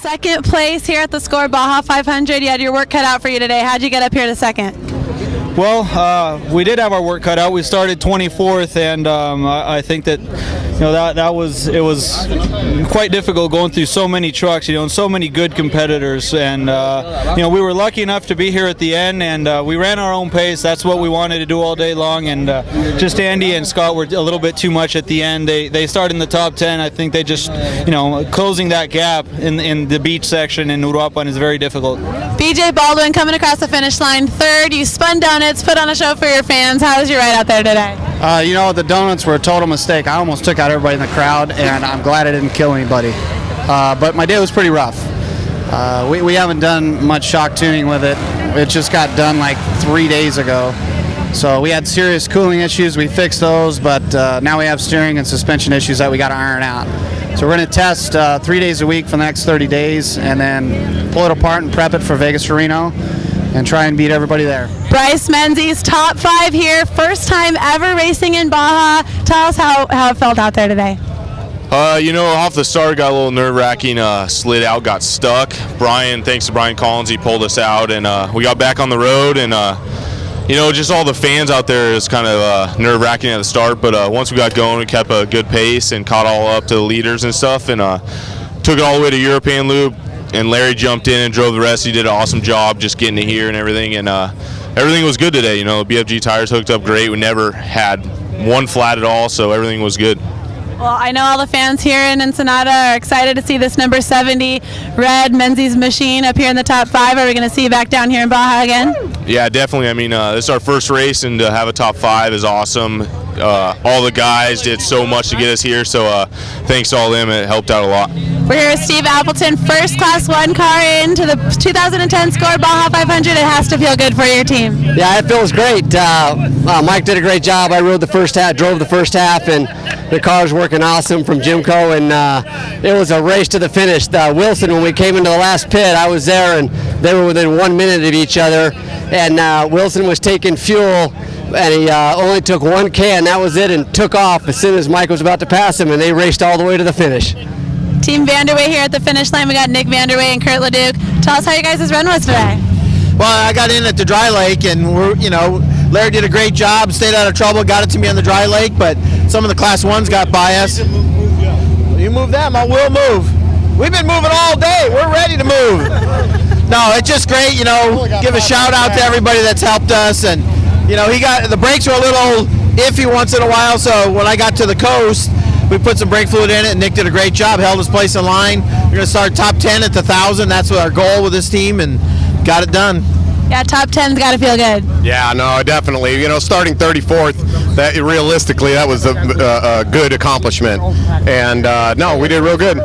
Second place here at the SCORE Baja 500. You had your work cut out for you today. How'd you get up here to second? Well, we did have our work cut out. We started 24th, and I think that it was quite difficult going through so many trucks, and so many good competitors. And we were lucky enough to be here at the end, and we ran our own pace. That's what we wanted to do all day long. And just Andy and Scott were a little bit too much at the end. They started in the top 10. I think they just closing that gap in the beach section in Uruapan is very difficult. BJ Baldwin coming across the finish line third. You spun donuts, put on a show for your fans. How was your ride out there today? The donuts were a total mistake. I almost took out everybody in the crowd, and I'm glad I didn't kill anybody. But my day was pretty rough. We haven't done much shock tuning with it. It just got done like 3 days ago. So we had serious cooling issues. We fixed those, but now we have steering and suspension issues that we got to iron out. So we're going to test 3 days a week for the next 30 days, and then pull it apart and prep it for Vegas to Reno, and try and beat everybody there. Bryce Menzies, top 5 here, first time ever racing in Baja. Tell us how it felt out there today. Off the start, got a little nerve-wracking, slid out, got stuck. Thanks to Brian Collins, he pulled us out, and we got back on the road, and just all the fans out there is kind of nerve-wracking at the start, but once we got going, we kept a good pace and caught all up to the leaders and stuff, and took it all the way to European Loop. And Larry jumped in and drove the rest. He did an awesome job just getting to here and everything. And everything was good today. The BFG tires hooked up great. We never had one flat at all, so everything was good. Well, I know all the fans here in Ensenada are excited to see this number 70 red Menzies machine up here in the top 5. Are we going to see you back down here in Baja again? Yeah, definitely. This is our first race, and to have a top 5 is awesome. All the guys did so much to get us here, so thanks to all them. It helped out a lot. We're here with Steve Appleton, first Class 1 car into the 2010 SCORE Baja 500. It has to feel good for your team. Yeah, it feels great. Mike did a great job. I rode the first half, drove the first half, and the car's working awesome from Jimco, and it was a race to the finish. Wilson, when we came into the last pit, I was there, and they were within 1 minute of each other, and Wilson was taking fuel, and he only took one can, that was it, and took off as soon as Mike was about to pass him, and they raced all the way to the finish. Team Vanderway here at the finish line. We got Nick Vanderway and Kurt Leduc. Tell us how you guys' run was today. Well, I got in at the dry lake, and Larry did a great job, stayed out of trouble, got it to me on the dry lake, but some of the Class 1s got by us. You move them, I will move. We've been moving all day. We're ready to move. No, it's just great, give a shout out to everybody that's helped us, and the brakes were a little iffy once in a while, so when I got to the coast, we put some brake fluid in it, and Nick did a great job, held his place in line. We're going to start top 10 at the 1,000. That's our goal with this team, and got it done. Yeah, top 10's got to feel good. Yeah, no, definitely. Starting 34th, realistically, that was a good accomplishment. And, no, we did real good.